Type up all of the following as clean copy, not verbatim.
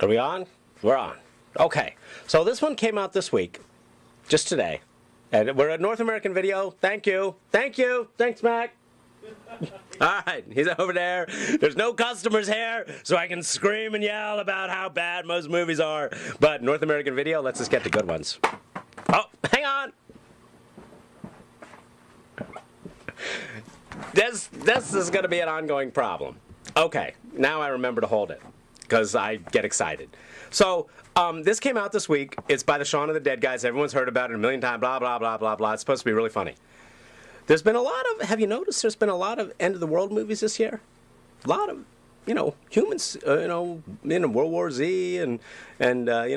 Are we on? We're on. Okay. So this one came out this week, just today. And we're at North American Video. Thank you. Thank you. Thanks, Mac. All right. He's over there. There's no customers here, so I can scream and yell about how bad most movies are. But North American Video lets us get the good ones. Oh, hang on. This is going to be an ongoing problem. Okay. Now I remember to hold it, because I get excited. So, this came out this week. It's by the Shaun of the Dead guys. Everyone's heard about it a million times, blah, blah, blah, blah, blah. It's supposed to be really funny. There's been a lot of, have you noticed there's been a lot of end-of-the-world movies this year? A lot of, humans, World War Z and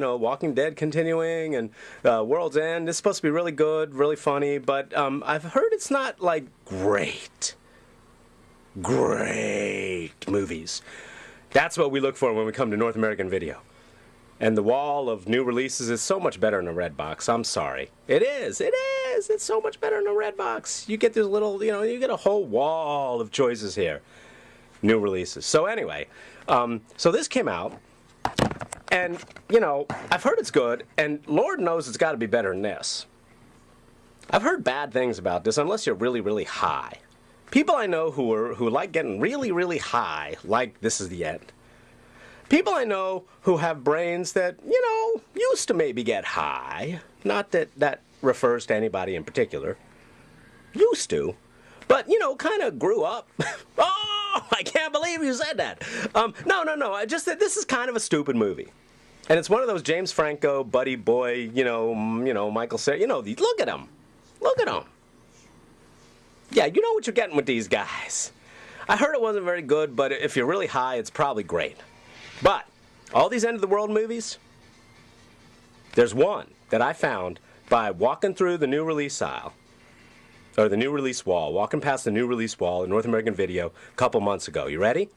Walking Dead continuing and World's End. It's supposed to be really good, really funny, but I've heard it's not, like, great movies. That's what we look for when we come to North American Video. And the wall of new releases is so much better in a red box. I'm sorry. It is. It's so much better in a red box. You get this little, you get a whole wall of choices here. New releases. So anyway, so this came out. And, I've heard it's good. And Lord knows it's got to be better than this. I've heard bad things about this unless you're really, really high. People I know who like getting really, really high, like This Is the End. People I know who have brains that, used to maybe get high. Not that that refers to anybody in particular. Used to. But, kind of grew up. Oh, I can't believe you said that. No. I just said this is kind of a stupid movie. And it's one of those James Franco, Buddy Boy, Michael Cera. Look at him. Look at him. Yeah, you know what you're getting with these guys. I heard it wasn't very good, but if you're really high, it's probably great. But all these end-of-the-world movies, there's one that I found by walking through the new release aisle, or the new release wall, walking past the new release wall in North American Video a couple months ago. You ready?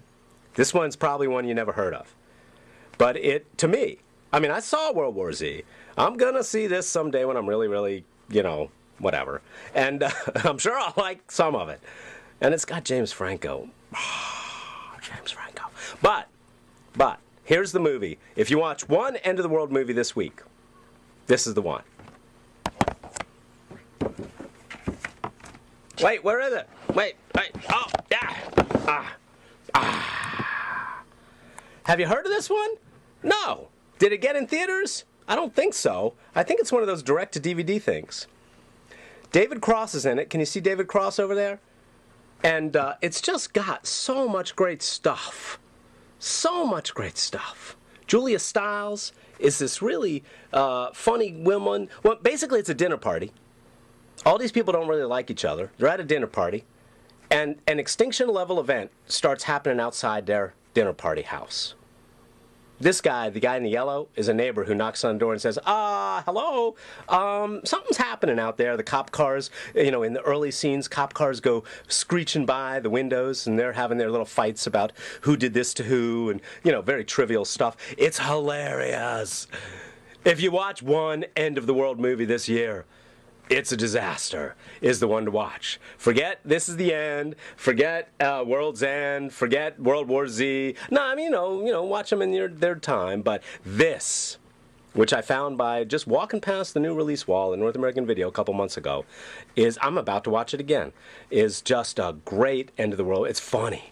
This one's probably one you never heard of. But to me, I saw World War Z. I'm going to see this someday when I'm really, really, whatever. And I'm sure I'll like some of it. And it's got James Franco. James Franco. But, here's the movie. If you watch one end-of-the-world movie this week, this is the one. Wait, where is it? Wait. Oh, yeah. Have you heard of this one? No. Did it get in theaters? I don't think so. I think it's one of those direct-to-DVD things. David Cross is in it. Can you see David Cross over there? And it's just got so much great stuff. So much great stuff. Julia Stiles is this really funny woman. Well, basically, it's a dinner party. All these people don't really like each other. They're at a dinner party. And an extinction-level event starts happening outside their dinner party house. This guy, the guy in the yellow, is a neighbor who knocks on the door and says, hello, something's happening out there. The cop cars, in the early scenes, cop cars go screeching by the windows, and they're having their little fights about who did this to who, and, very trivial stuff. It's hilarious. If you watch one end-of-the-world movie this year, It's a Disaster is the one to watch. Forget This Is the End. Forget World's End. Forget World War Z. No, watch them in their time. But this, which I found by just walking past the new release wall in North American Video a couple months ago, I'm about to watch it again, is just a great end of the world. It's funny.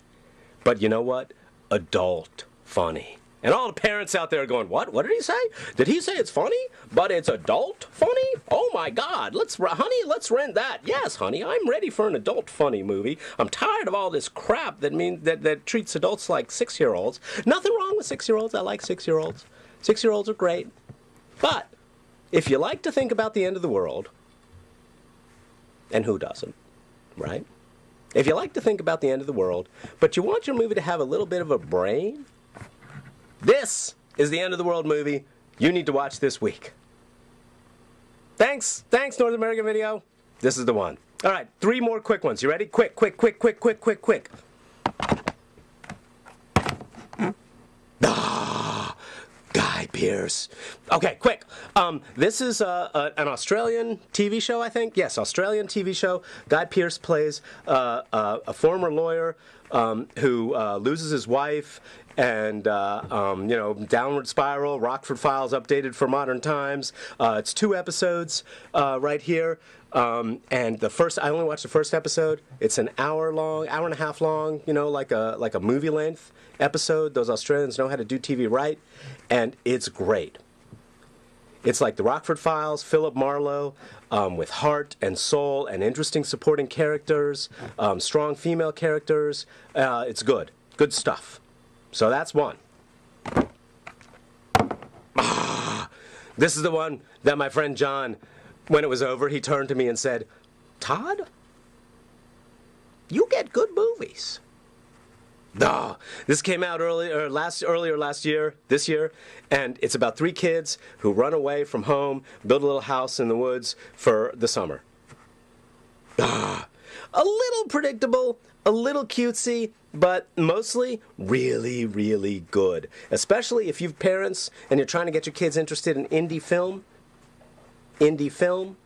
But you know what? Adult funny. And all the parents out there are going, what? What did he say? Did he say it's funny, but it's adult funny? Oh, my God. Honey, let's rent that. Yes, honey, I'm ready for an adult funny movie. I'm tired of all this crap that treats adults like 6-year-olds. Nothing wrong with 6-year-olds. I like 6-year-olds. 6-year-olds are great. But if you like to think about the end of the world, and who doesn't, right? If you like to think about the end of the world, but you want your movie to have a little bit of a brain, this is the end of the world movie you need to watch this week. Thanks, North American Video. This is the one. All right, 3 more quick ones. You ready? Quick. Guy Peterson. Pearce. Okay, quick. This is an Australian TV show, I think. Yes, Australian TV show. Guy Pearce plays a former lawyer who loses his wife, and downward spiral. Rockford Files updated for modern times. It's 2 episodes right here. And I only watched the first episode. It's an hour and a half long, like a movie length episode. Those Australians know how to do TV right, and it's great. It's like the Rockford Files, Philip Marlowe, with heart and soul and interesting supporting characters, strong female characters. It's good stuff. So that's one. This is the one that my friend John, when it was over, he turned to me and said, "Todd, you get good movies." This came out earlier last year, this year, and it's about 3 kids who run away from home, build a little house in the woods for the summer. A little predictable, a little cutesy, but mostly really, really good. Especially if you've parents and you're trying to get your kids interested in indie film. Indie film,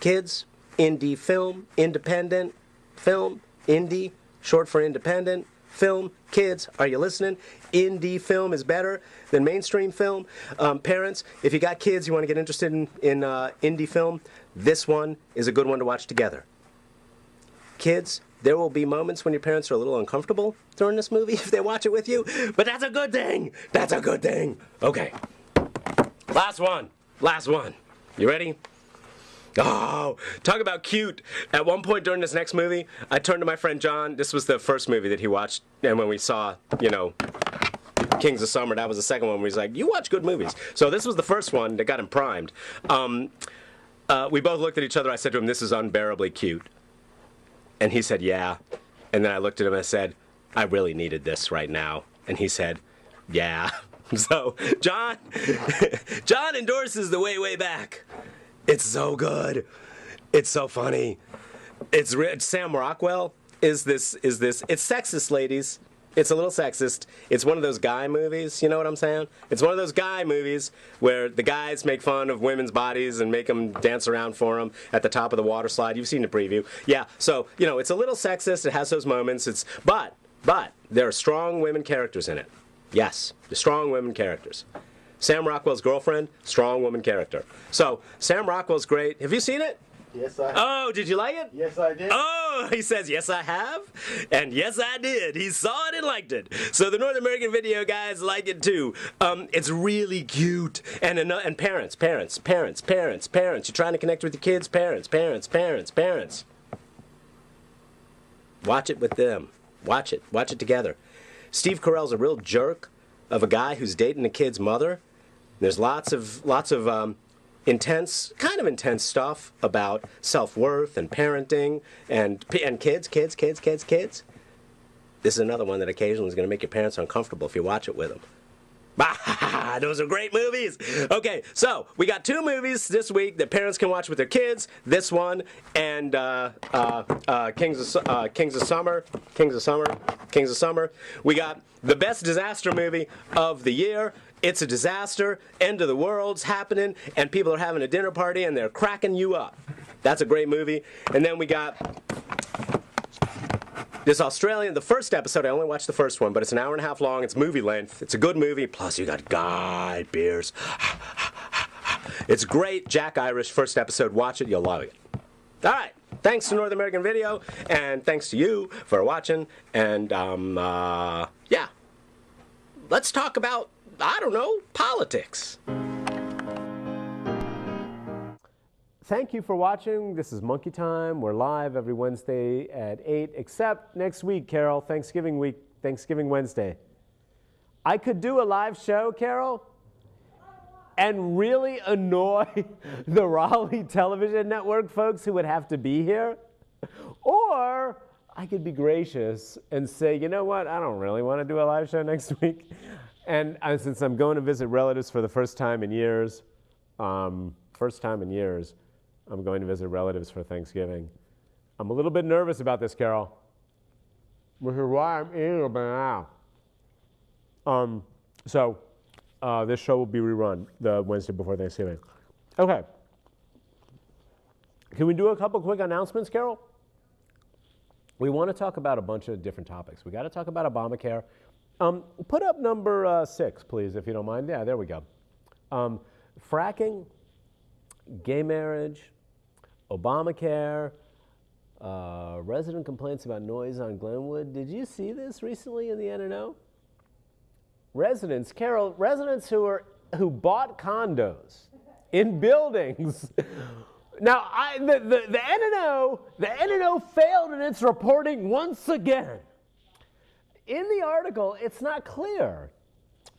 kids, indie film, independent film, indie, short for independent. Film, kids, are you listening? Indie film is better than mainstream film. Parents, if you got kids, you want to get interested in indie film, this one is a good one to watch together. Kids, there will be moments when your parents are a little uncomfortable during this movie if they watch it with you, but that's a good thing. That's a good thing. Okay. Last one. You ready? Oh, talk about cute. At one point during this next movie, I turned to my friend John. This was the first movie that he watched, and when we saw, Kings of Summer, that was the second one where he's like, "You watch good movies." So this was the first one that got him primed. We both looked at each other. I said to him, "This is unbearably cute." And he said, "Yeah." And then I looked at him and I said, "I really needed this right now." And he said, "Yeah." So, John endorses The Way Back. It's so good. It's so funny. It's Sam Rockwell is this. It's sexist, ladies. It's a little sexist. It's one of those guy movies, you know what I'm saying? It's one of those guy movies where the guys make fun of women's bodies and make them dance around for them at the top of the water slide. You've seen the preview. Yeah, so, it's a little sexist. It has those moments. But there are strong women characters in it. Yes, the strong women characters. Sam Rockwell's girlfriend, strong woman character. So, Sam Rockwell's great. Have you seen it? Yes, I have. Oh, did you like it? Yes, I did. Oh, he says, "Yes, I have." And yes, I did. He saw it and liked it. So the North American Video guys like it too. It's really cute. And parents. You're trying to connect with your kids. Parents. Watch it with them. Watch it together. Steve Carell's a real jerk of a guy who's dating a kid's mother. There's lots of intense stuff about self-worth and parenting and kids. This is another one that occasionally is going to make your parents uncomfortable if you watch it with them. Those are great movies. Okay, so we got 2 movies this week that parents can watch with their kids. This one and Kings of Summer. We got the best disaster movie of the year. It's a disaster. End of the world's happening, and people are having a dinner party, and they're cracking you up. That's a great movie. And then we got this Australian, the first episode, I only watched the first one, but it's an hour and a half long. It's movie length. It's a good movie. Plus, you got Guy Pearce. It's great. Jack Irish, first episode. Watch it. You'll love it. All right. Thanks to North American Video, and thanks to you for watching. And, yeah. Let's talk about, politics. Thank you for watching. This is Monkey Time. We're live every Wednesday at 8, except next week, Carol, Thanksgiving week, Thanksgiving Wednesday. I could do a live show, Carol, and really annoy the Raleigh television network folks who would have to be here. Or I could be gracious and say, you know what, I don't really want to do a live show next week. And since I'm going to visit relatives for the first time in years, I'm going to visit relatives for Thanksgiving. I'm a little bit nervous about this, Carol. Which is why I'm eating a banana. So This show will be rerun the Wednesday before Thanksgiving. Okay. Can we do a couple quick announcements, Carol? We want to talk about a bunch of different topics. We got to talk about Obamacare. Put up number 6, please, if you don't mind. Yeah, there we go. Fracking, gay marriage, Obamacare, resident complaints about noise on Glenwood. Did you see this recently in the NNO? Residents, Carol, residents who bought condos in buildings. Now, the NNO failed in its reporting once again. In the article, it's not clear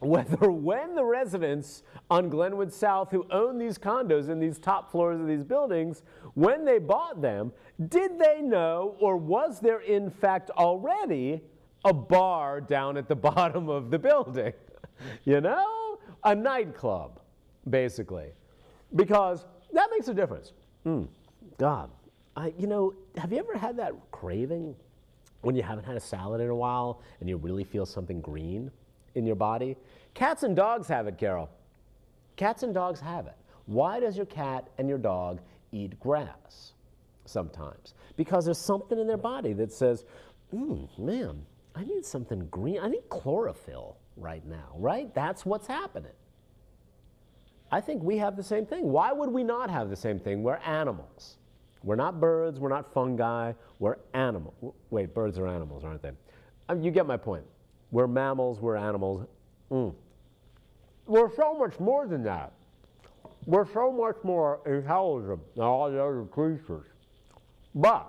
whether when the residents on Glenwood South who own these condos in these top floors of these buildings, when they bought them, did they know, or was there in fact already a bar down at the bottom of the building? You know? A nightclub, basically. Because that makes a difference. God, have you ever had that craving when you haven't had a salad in a while and you really feel something green in your body? Cats and dogs have it, Carol. Cats and dogs have it. Why does your cat and your dog eat grass sometimes? Because there's something in their body that says, man, I need something green. I need chlorophyll right now, right? That's what's happening. I think we have the same thing. Why would we not have the same thing? We're animals. We're not birds. We're not fungi. We're animals. Wait, birds are animals, aren't they? You get my point. We're mammals. We're animals. We're so much more than that. We're so much more intelligent than all the other creatures. But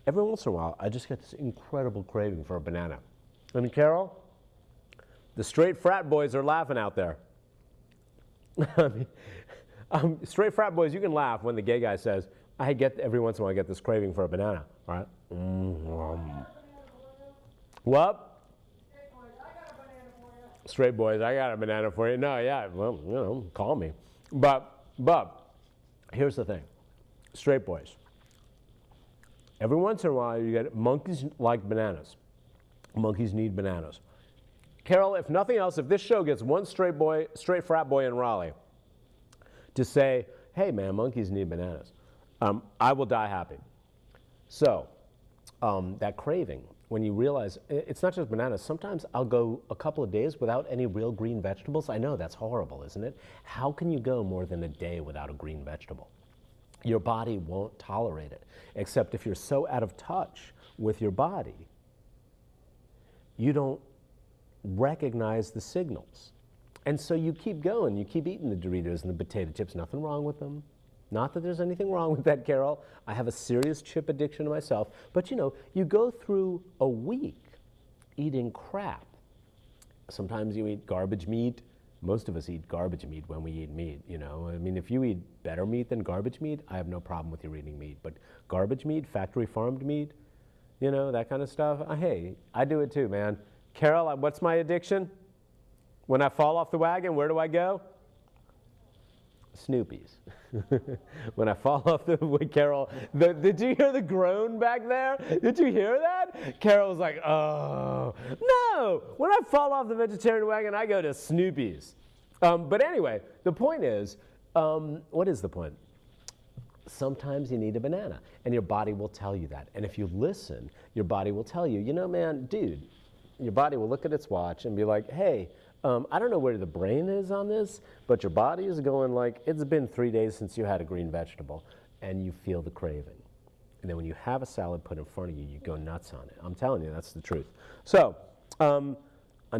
every once in a while, I just get this incredible craving for a banana. And Carol, the straight frat boys are laughing out there. Straight frat boys, you can laugh when the gay guy says, every once in a while I get this craving for a banana, right? What? Straight boys, I got a banana for you. No, yeah, well, call me. But here's the thing. Straight boys. Every once in a while you get monkeys like bananas. Monkeys need bananas. Carol, if nothing else, if this show gets one straight frat boy in Raleigh to say, hey man, monkeys need bananas, I will die happy. So, that craving, when you realize it's not just bananas, sometimes I'll go a couple of days without any real green vegetables. I know that's horrible, isn't it? How can you go more than a day without a green vegetable? Your body won't tolerate it, except if you're so out of touch with your body, you don't recognize the signals. And so you keep going, you keep eating the Doritos and the potato chips, nothing wrong with them. Not that there's anything wrong with that, Carol. I have a serious chip addiction myself. But you go through a week eating crap. Sometimes you eat garbage meat. Most of us eat garbage meat when we eat meat, I mean, if you eat better meat than garbage meat, I have no problem with you eating meat. But garbage meat, factory farmed meat, that kind of stuff, hey, I do it too, man. Carol, what's my addiction? When I fall off the wagon, where do I go? Snoopy's. When I fall off the Carol, did you hear the groan back there? Did you hear that? Carol was like, oh, no. When I fall off the vegetarian wagon, I go to Snoopy's. But anyway, the point is, what is the point? Sometimes you need a banana, and your body will tell you that. And if you listen, your body will tell you, man, dude, your body will look at its watch and be like, hey, I don't know where the brain is on this, but your body is going like, it's been 3 days since you had a green vegetable, and you feel the craving. And then when you have a salad put in front of you, you go nuts on it. I'm telling you, that's the truth. So, I'm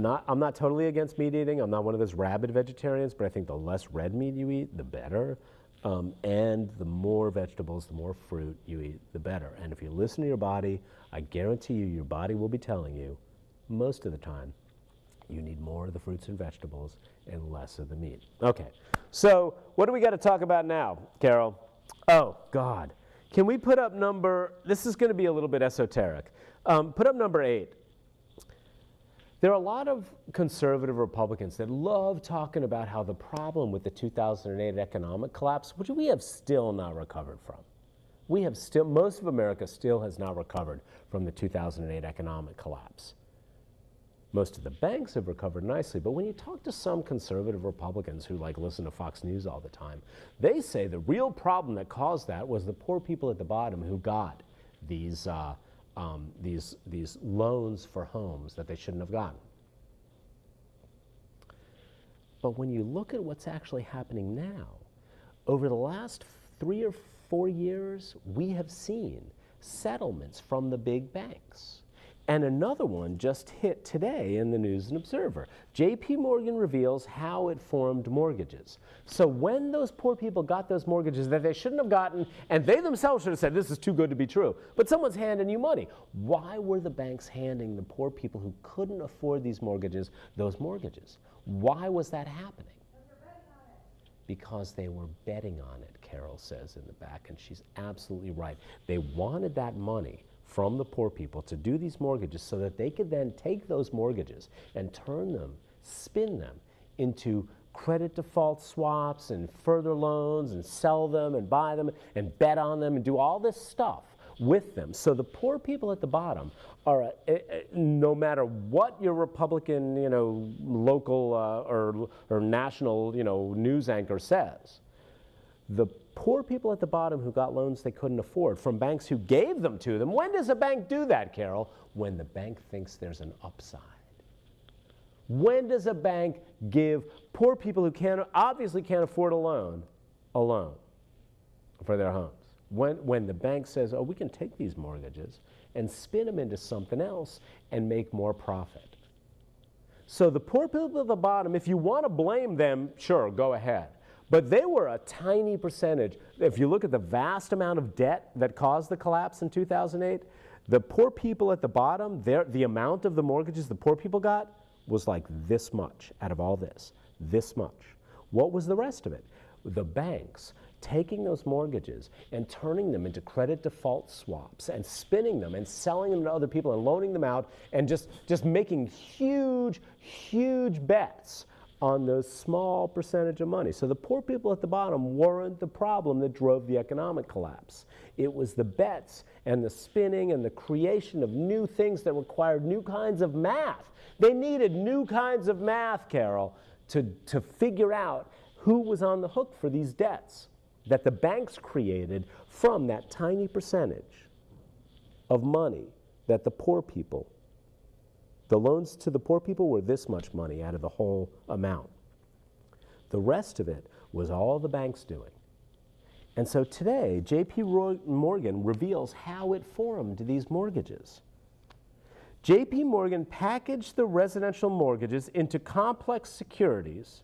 not totally against meat eating. I'm not one of those rabid vegetarians, but I think the less red meat you eat, the better. And the more vegetables, the more fruit you eat, the better. And if you listen to your body, I guarantee you, your body will be telling you, most of the time, you need more of the fruits and vegetables and less of the meat. Okay, so what do we got to talk about now, Carol? Oh, God. Can we put up this is going to be a little bit esoteric. Put up number 8. There are a lot of conservative Republicans that love talking about how the problem with the 2008 economic collapse, which we have still not recovered from. Most of America still has not recovered from the 2008 economic collapse. Most of the banks have recovered nicely, but when you talk to some conservative Republicans who listen to Fox News all the time, they say the real problem that caused that was the poor people at the bottom who got these loans for homes that they shouldn't have gotten. But when you look at what's actually happening now, over the last 3 or 4 years, we have seen settlements from the big banks. And another one just hit today in the News and Observer. J.P. Morgan reveals how it formed mortgages. So when those poor people got those mortgages that they shouldn't have gotten, and they themselves should have said, this is too good to be true, but someone's handing you money. Why were the banks handing the poor people who couldn't afford these mortgages those mortgages? Why was that happening? Because they were betting on it, Carol says in the back, and she's absolutely right. They wanted that money from the poor people to do these mortgages so that they could then take those mortgages and turn them, spin them into credit default swaps and further loans and sell them and buy them and bet on them and do all this stuff with them. So the poor people at the bottom are, no matter what your Republican, local or national, news anchor says, the poor people at the bottom who got loans they couldn't afford from banks who gave them to them. When does a bank do that, Carol? When the bank thinks there's an upside. When does a bank give poor people who obviously can't afford a loan for their homes? When the bank says, oh, we can take these mortgages and spin them into something else and make more profit. So the poor people at the bottom, if you want to blame them, sure, go ahead. But they were a tiny percentage. If you look at the vast amount of debt that caused the collapse in 2008, the poor people at the bottom, the amount of the mortgages the poor people got was like this much out of all this much. What was the rest of it? The banks taking those mortgages and turning them into credit default swaps and spinning them and selling them to other people and loaning them out and just making huge, huge bets on those small percentage of money. So the poor people at the bottom weren't the problem that drove the economic collapse. It was the bets and the spinning and the creation of new things that required new kinds of math. They needed new kinds of math, Carol, to figure out who was on the hook for these debts that the banks created from that tiny percentage of money that the poor people, the loans to the poor people were this much money out of the whole amount. The rest of it was all the banks doing. And so today, J.P. Morgan reveals how it formed these mortgages. J.P. Morgan packaged the residential mortgages into complex securities.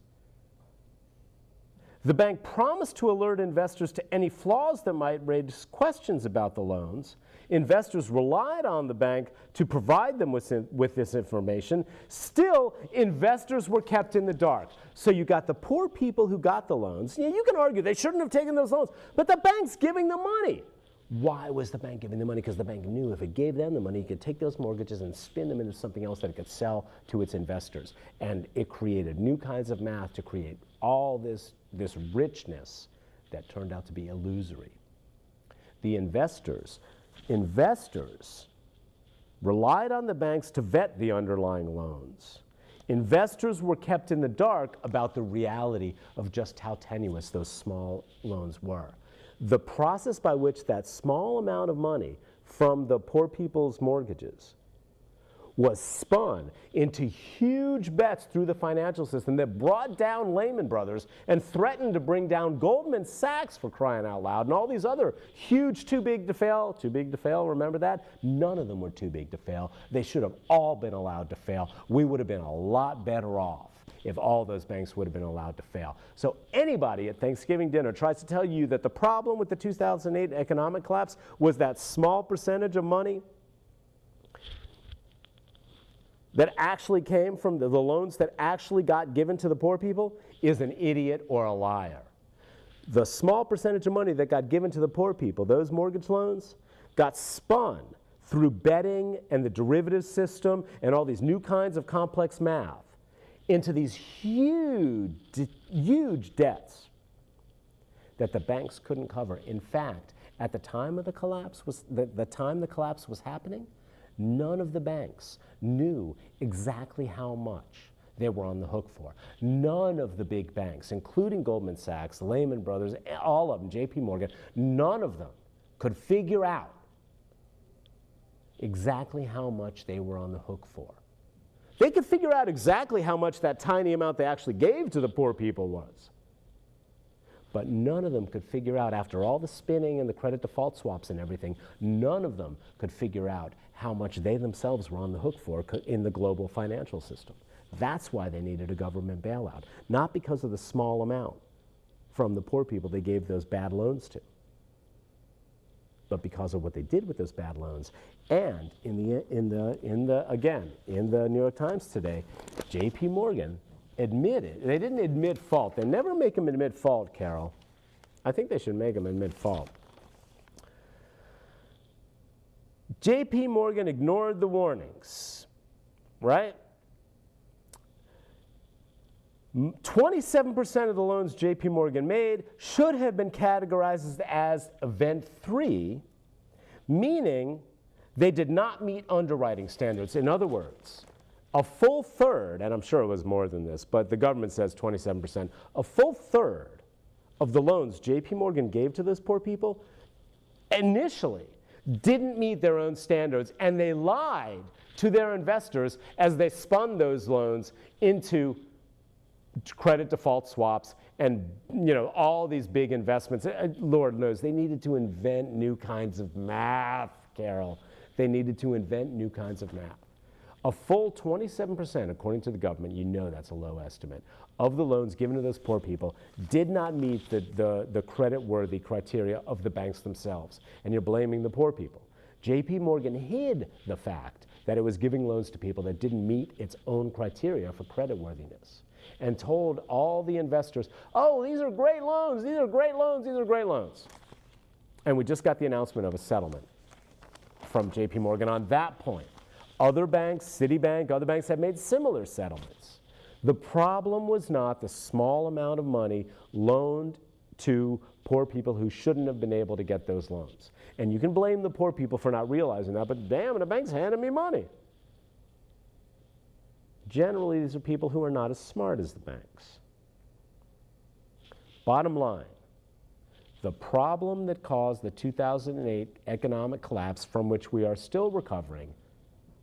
The bank promised to alert investors to any flaws that might raise questions about the loans. Investors relied on the bank to provide them with this information. Still, investors were kept in the dark. So you got the poor people who got the loans. You can argue they shouldn't have taken those loans, but the bank's giving them money. Why was the bank giving them money? Because the bank knew if it gave them the money, it could take those mortgages and spin them into something else that it could sell to its investors. And it created new kinds of math to create all this richness that turned out to be illusory. The investors relied on the banks to vet the underlying loans. Investors were kept in the dark about the reality of just how tenuous those small loans were. The process by which that small amount of money from the poor people's mortgages was spun into huge bets through the financial system that brought down Lehman Brothers and threatened to bring down Goldman Sachs, for crying out loud, and all these other huge too big to fail, remember that? None of them were too big to fail. They should have all been allowed to fail. We would have been a lot better off if all those banks would have been allowed to fail. So anybody at Thanksgiving dinner tries to tell you that the problem with the 2008 economic collapse was that small percentage of money that actually came from the loans that actually got given to the poor people is an idiot or a liar. The small percentage of money that got given to the poor people, those mortgage loans, got spun through betting and the derivative system and all these new kinds of complex math into these huge debts that the banks couldn't cover. In fact, at the time of the collapse the time the collapse was happening, None of the banks knew exactly how much they were on the hook for. None of the big banks, including Goldman Sachs, Lehman Brothers, all of them, JP Morgan, none of them could figure out exactly how much they were on the hook for. They could figure out exactly how much that tiny amount they actually gave to the poor people was. But none of them could figure out, after all the spinning and the credit default swaps and everything, none of them could figure out how much they themselves were on the hook for in the global financial system. That's why they needed a government bailout, not because of the small amount from the poor people they gave those bad loans to, but because of what they did with those bad loans. And in the New York Times today, J.P. Morgan admitted, they didn't admit fault. They never make them admit fault, Carol. I think they should make them admit fault. J.P. Morgan ignored the warnings, right? 27% of the loans J.P. Morgan made should have been categorized as Event 3, meaning they did not meet underwriting standards. In other words, a full third, and I'm sure it was more than this, but the government says 27%, a full third of the loans J.P. Morgan gave to those poor people initially didn't meet their own standards, and they lied to their investors as they spun those loans into credit default swaps and all these big investments. Lord knows they needed to invent new kinds of math, Carol. They needed to invent new kinds of math. A full 27%, according to the government, that's a low estimate, of the loans given to those poor people did not meet the credit-worthy criteria of the banks themselves. And you're blaming the poor people. J.P. Morgan hid the fact that it was giving loans to people that didn't meet its own criteria for creditworthiness, and told all the investors, oh, these are great loans, these are great loans, these are great loans. And we just got the announcement of a settlement from J.P. Morgan on that point. Other banks, Citibank, other banks have made similar settlements. The problem was not the small amount of money loaned to poor people who shouldn't have been able to get those loans. And you can blame the poor people for not realizing that, but damn, the bank's handing me money. Generally, these are people who are not as smart as the banks. Bottom line, the problem that caused the 2008 economic collapse, from which we are still recovering,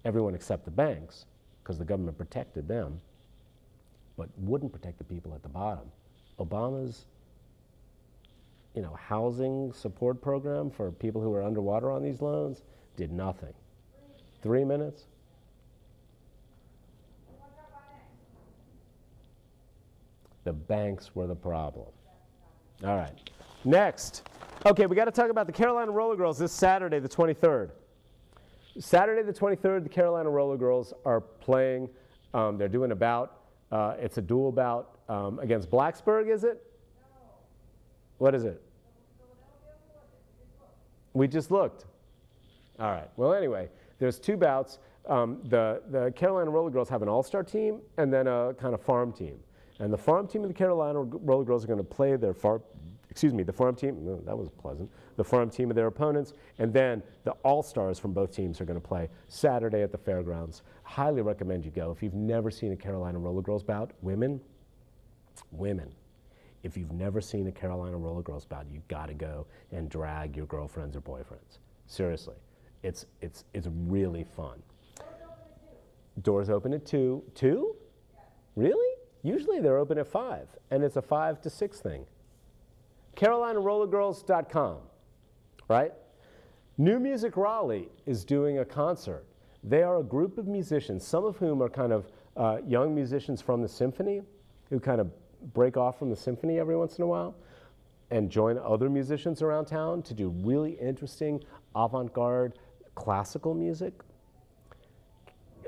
everyone except the banks, because the government protected them, but wouldn't protect the people at the bottom. Obama's housing support program for people who are underwater on these loans did nothing. 3 minutes? The banks were the problem. All right. Next. Okay, we got to talk about the Carolina Roller Girls this Saturday, the 23rd. Saturday, the 23rd, the Carolina Roller Girls are playing. They're doing a bout. It's a dual bout against Blacksburg, is it? No. What is it? We just looked. All right. Well, anyway, there's two bouts. The Carolina Roller Girls have an all-star team and then a kind of farm team. And the farm team of the Carolina Roller Girls are going to play the farm team, that was pleasant, the farm team of their opponents, and then the all-stars from both teams are going to play Saturday at the fairgrounds. Highly recommend you go. If you've never seen a Carolina Roller Girls bout, women, if you've never seen a Carolina Roller Girls bout, you've got to go and drag your girlfriends or boyfriends. Seriously, it's really fun. Doors open at 2. 2? Yeah. Really? Usually they're open at 5, and it's a 5 to 6 thing. CarolinaRollerGirls.com, right? New Music Raleigh is doing a concert. They are a group of musicians, some of whom are kind of young musicians from the symphony, who kind of break off from the symphony every once in a while and join other musicians around town to do really interesting avant-garde classical music.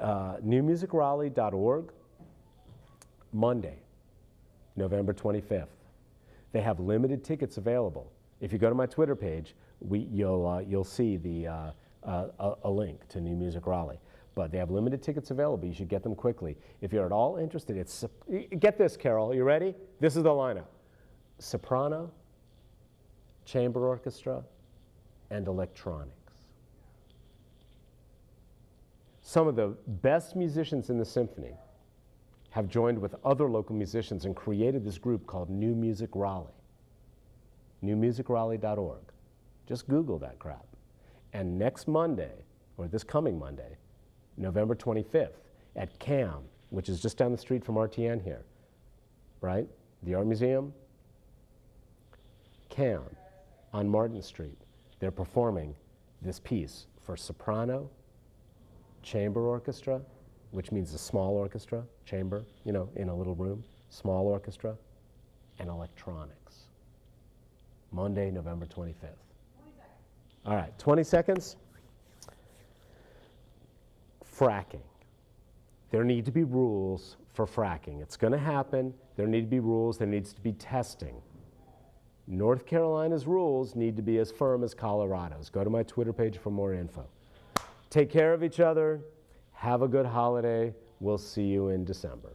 NewMusicRaleigh.org, Monday, November 25th. They have limited tickets available. If you go to my Twitter page, you'll see a link to New Music Raleigh. But they have limited tickets available. You should get them quickly. If you're at all interested, get this, Carol. You ready? This is the lineup: soprano, chamber orchestra, and electronics. Some of the best musicians in the symphony have joined with other local musicians and created this group called New Music Raleigh. newmusicraleigh.org. Just Google that crap. And next Monday, or this coming Monday, November 25th, at CAM, which is just down the street from RTN here, right? The Art Museum, CAM on Martin Street. They're performing this piece for soprano, chamber orchestra, which means a small orchestra, chamber, in a little room, small orchestra, and electronics. Monday, November 25th. All right, 20 seconds. Fracking. There need to be rules for fracking. It's going to happen. There need to be rules. There needs to be testing. North Carolina's rules need to be as firm as Colorado's. Go to my Twitter page for more info. Take care of each other. Have a good holiday. We'll see you in December.